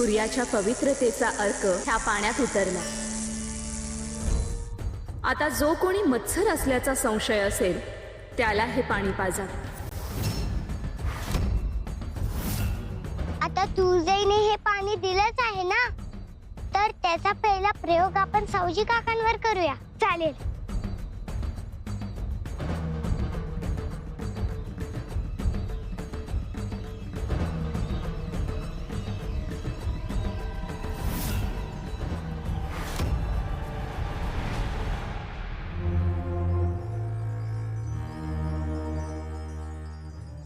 सूर्याच्या पवित्रतेचा अर्क ह्या पाण्यात उतरला। आता जो कोणी मत्सर असल्याचा संशय असेल त्याला हे पाणी पाजा। आता तुळजाईने हे पाणी दिलंच आहे ना, तर त्याचा पहिला प्रयोग आपण सावजी काकांवर करूया। चालेल।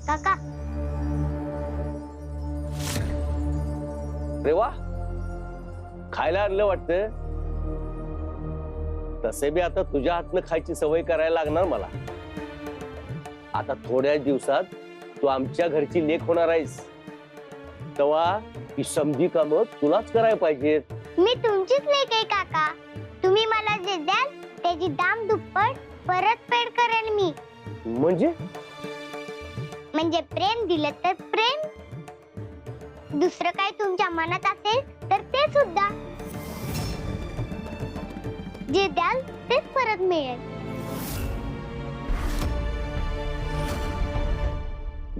काका, रे वा, खायला आणलं वाटतं। तसे बी आता तुझ्या हातनं खायची सवय करायला लागणार मला। आता थोड्या दिवसात तू आमच्या घरची लेक होणार आहेस, तेव्हा ही समजी कामं तुलाच करायला पाहिजेत। मी तुमचीच लेक आहे काका। तुम्ही मला जे द्याल त्याची दाम दुप्पट परतफेड करेल मी। म्हणजे प्रेम दिलं तर प्रेम, दुसरं काय तुमच्या मनात असेल तर ते सुद्धा। जे द्याल तेच परत मिळेल।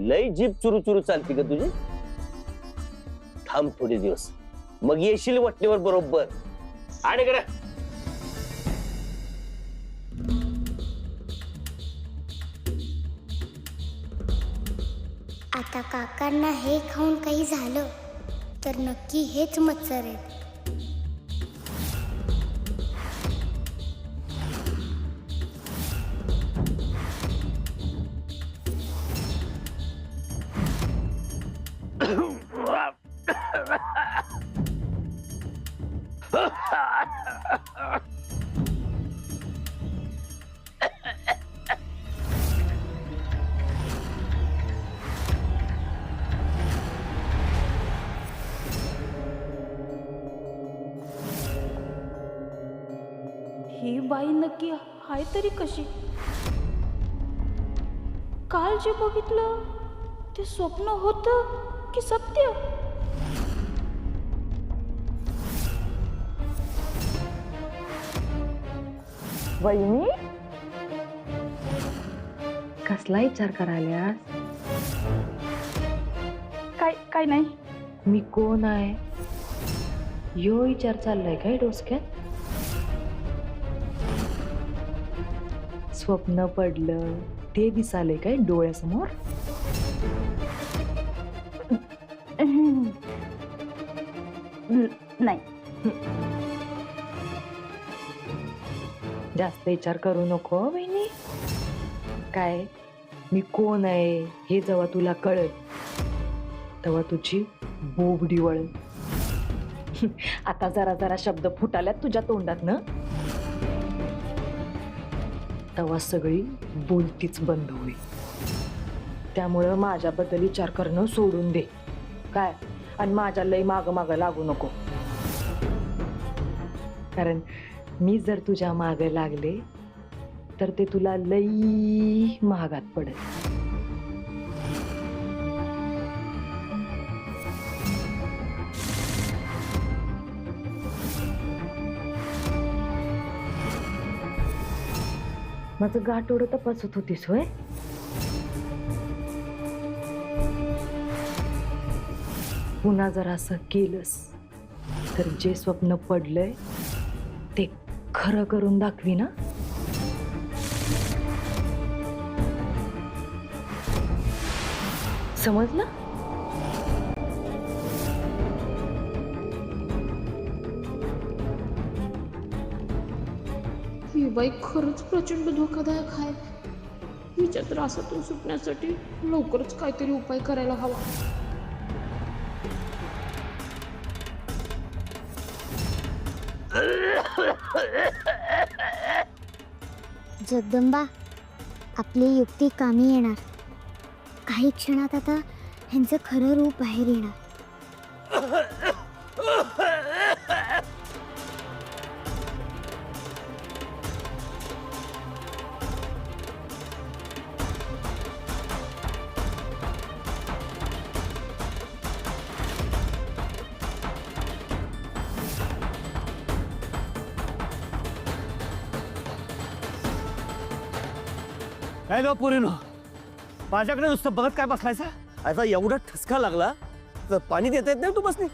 लय जीभ चुरू चुरू चालती का तुझी? थांब थोडे दिवस, मग येशील वटणीवर बरोबर। आणि करा आता काकांना हे खाऊन काही झालं तर नक्की हेच मत्सर आहेत। ही बाई नक्की हाय तरी कशी? काल जे बघितलं ते स्वप्न होतं की सत्य? वहिनी, कसला विचार करायल्यास? काय नाही। मी कोण आहे यो विचार चाललाय काय डोसक्यात? स्वप्न पडलं ते दिसाले काय डोळ्यासमोर? नाही। जास्त विचार करू नको वहिनी। काय मी कोण आहे हे जेव्हा तुला कळेल तेव्हा तुझी बोबडी वळेल। आता जरा जरा शब्द फुटाल्यात तुझ्या तोंडात ना, तेव्हा सगळी बोलतीच बंद होईल। त्यामुळं माझ्याबद्दल विचार करणं सोडून दे काय, आणि माझ्या लई माग माग लागू नको। कारण मी जर तुझ्या माग लागले तर ते तुला लई महागात पडेल। माझं गाठोडं तपासत होतीस होय? पुन्हा जर असं केलंस तर जे स्वप्न पडलंय ते खरं करून दाखवी ना। समजलं? ही बाई खरंच प्रचंड धोकादायक आहे। हिच्या त्रासातून सुटण्यासाठी लवकरच काहीतरी उपाय करायला हवा। जगदंबा, आपली युक्ती कामी येणार। काही क्षणात आता ह्यांचं खरं रूप बाहेर येणार। काय नो पुरीनो, माझ्याकडे नुसतं बघत काय बसलायचा? आता एवढा ठसका लागला तर पाणी देता येत नाही तू बसली.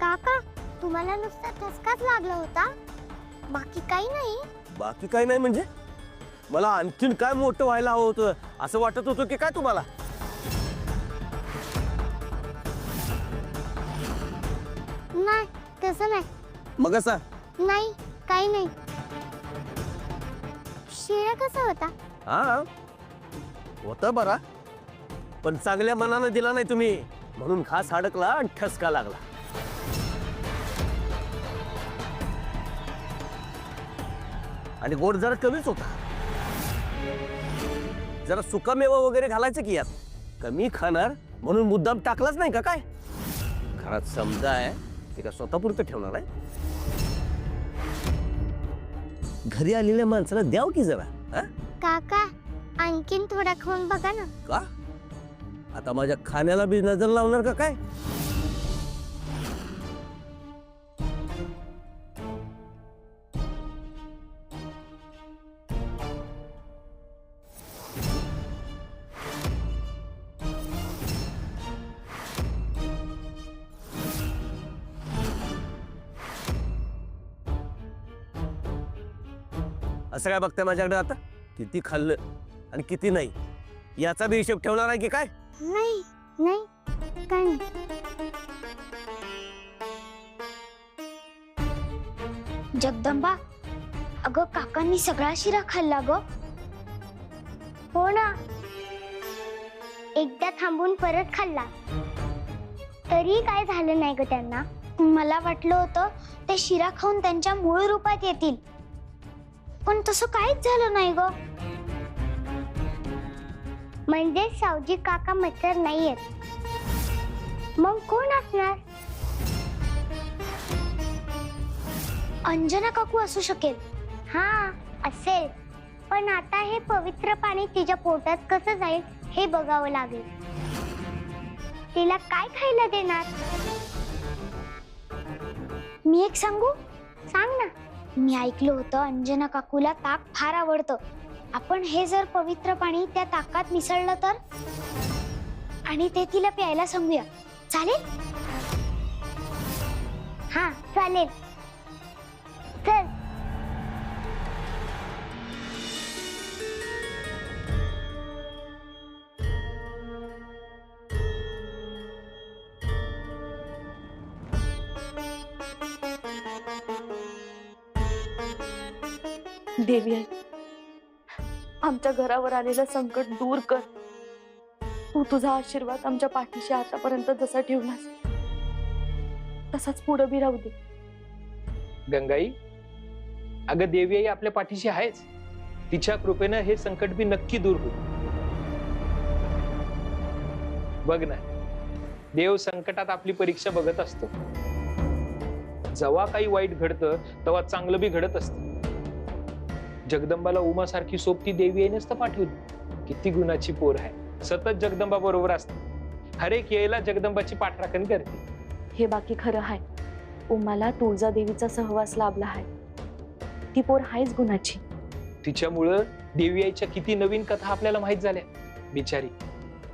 काका तुम्हाला नुसता ठसकाच लागला होता, बाकी काही नाही. बाकी काय नाही म्हणजे? मला आणखीन काय मोठं व्हायला हवं होतं असं वाटत होतं की काय तुम्हाला? नाही तसं नाही. मग असा नाही काही नाही. शिरा कसा होता? हा होता बरा, पण चांगल्या मनानं दिला नाही तुम्ही, म्हणून घास अडकला आणि ठसका लागला. आणि गोड जरा कमीच होता. जरा सुकामेवा वगैरे घालायचं की यात. कमी खाणार म्हणून मुद्दाम टाकलाच नाही का काय? घरात समजा आहे ते का स्वतःपुरतं ठेवणार आहे? घरी आलेल्या माणसाला द्याव की जरा. हा काका आणखीन थोडा खाऊन बघा ना. का आता माझ्या खाण्याला बी नजर लावणार का काय? असं काय बघताय माझ्याकडे आता? किती खाल्लं आणि किती नाही याचा बी हिशोब ठेवणार आहे की काय? नाही नाही काय नाही. जगदंबा अगं काकांनी सगळा शिरा खाल्ला ग. हो ना, एकदा थांबून परत खाल्ला तरी काय झालं नाही ग त्यांना. मला वाटलं होतं ते शिरा खाऊन त्यांच्या मूळ रूपात येतील, पण तसं काहीच झालं नाही ग. म्हणजे सावजी काका मच्छर नाहीयेत, मग कोण असणार? अंजना काकू असू शकेल. हा असेल, पण आता हे पवित्र पाणी तिच्या पोटात कसं जाईल हे बघावं लागेल. तिला काय खायला देणार? मी एक सांगू? सांग ना. मी ऐकलं होतं अंजना काकूला ताक फार आवडतं. आपण हे जर पवित्र पाणी त्या ताकात मिसळलं तर, आणि ते तिला प्यायला सांगूया, चालेल? हा चालेल, चल. देवी आई, आमच्या घरावर आलेलं संकट दूर कर. तू तुझा आशीर्वाद आमच्या पाठीशी आतापर्यंत जसा ठेवलास तसाच पुढे बी राहू दे. गंगाई, अगं देवी आई आपल्या पाठीशी आहेच. तिच्या कृपेनं हे संकट बी नक्की दूर होईल. बघ ना, देव संकटात आपली परीक्षा बघत असतो. जेव्हा काही वाईट घडतं तेव्हा चांगलं बी घडत असतं. जगदंबाला उमासारखी सोबती देवी आईनेच तर पाठवली. किती गुणाची पोर आहे, सतत जगदंबा बरोबर असते. हर एक येळेला जगदंबाची पाठराखण करते. हे बाकी खरं आहे. उमाला तुळजा देवीचा सहवास लाभला आहे. ती पोर हायच गुणाची. तिच्यामुळं देवी आईच्या किती नवीन कथा आपल्याला माहित झाल्या. बिचारी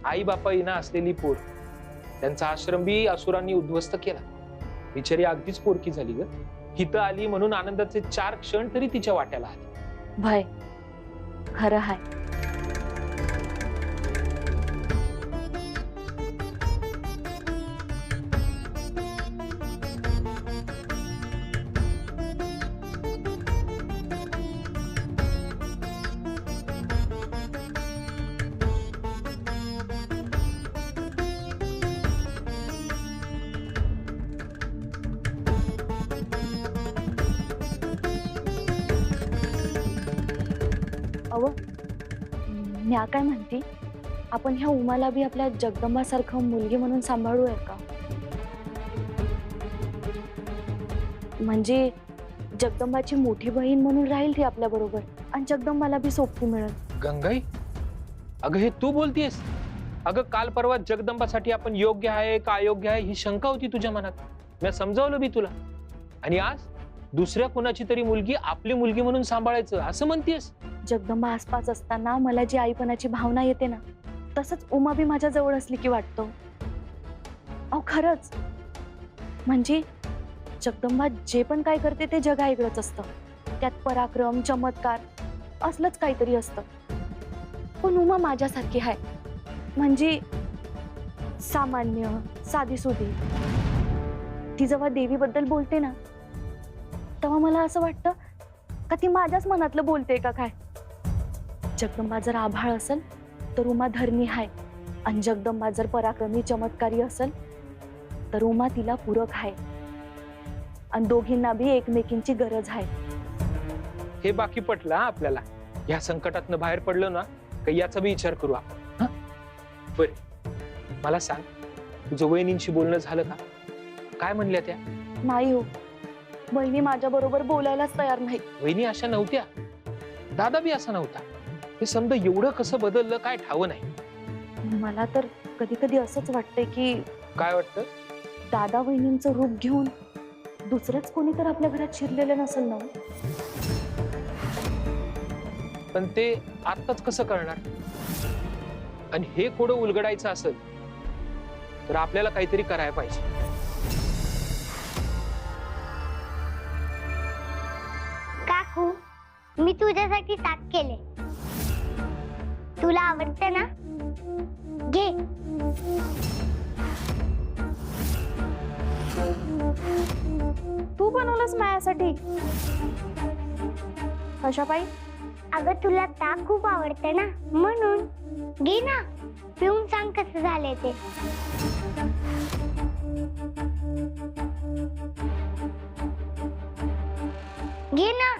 आई बापा येणं असलेली पोर, त्यांचा आश्रम बी असुरांनी उद्ध्वस्त केला. बिचारी अगदीच पोरकी झाली ग. हिथं आली म्हणून आनंदाचे 4 क्षण तरी तिच्या वाट्याला आले. भय खरं आहे. अव मी काय म्हणते, आपण ह्या उमाला बी आपल्या जगदंबासारखं मुलगी म्हणून सांभाळूया का? म्हणजे जगदंबाची मोठी बहीण म्हणून राहील ती आपल्या बरोबर, आणि जगदंबाला बी सोबती मिळेल. गंगाई, अगं हे तू बोलतीयस? अगं काल परवा जगदंबासाठी आपण योग्य आहे का अयोग्य आहे ही शंका होती तुझ्या मनात. मी समजावलं बी तुला, आणि आज दुसऱ्या कुणाची तरी मुलगी आपली मुलगी म्हणून सांभाळायचं असं म्हणतेस? जगदंबा आसपास असताना मला जी आईपणाची भावना येते ना, तसंच उमा बी माझ्या जवळ असली की वाटतो. अहो खरंच, म्हणजे जगदंबा जे पण काय करते ते जग ऐकलंच असतं. त्यात पराक्रम, चमत्कार असलंच काहीतरी असतं. पण उमा माझ्यासारखी आहे, म्हणजे सामान्य, साधीसुधी. ती जेव्हा देवीबद्दल बोलते ना, तेव्हा मला असं वाटतं का ती माझ्याच मनातलं बोलते का काय. जगदंबा जर आभाळ असेल तर उमा धरणी आहे, आणि जगदंबा जर पराक्रमी, चमत्कारी असेल तर उमा तिला पूरक आहे, आणि दोघींना बी एकमेकींची गरज आहे. हे बाकी पटलं हा आपल्याला. या संकटातनं बाहेर पडलं ना, काही याचा बी विचार करू आपण. बर, मला सांग, तुझं वहिनींशी बोलणं झालं का? काय म्हणल्या त्या? नाही हो, बहिणी माझ्या बरोबर बोलायलाच तयार नाही. वहिनी अशा नव्हत्या, दादा बी असा नव्हता. हे समजा एवढं कसं बदललं काय ठावं नाही. मला तर कधी कधी असंच वाटतंय की काय वाटतं? दादा वहिनींचं रूप घेऊन दुसरंच कोणी तर आपल्या घरात शिरलेलं नसेल ना. पण ते आत्ताच कसं करणार? आणि हे कोडं उलगडायचं असेल तर आपल्याला काहीतरी करायला पाहिजे. काकू, मी तुझ्यासाठी ताक केले. तुला आवडते ना? घे. तू बनवलंस माझ्यासाठी? कशा पायी? अगं तुला ताक खूप आवडते ना, म्हणून. घे ना, पिऊन सांग कसं झालंय ते. घे ना.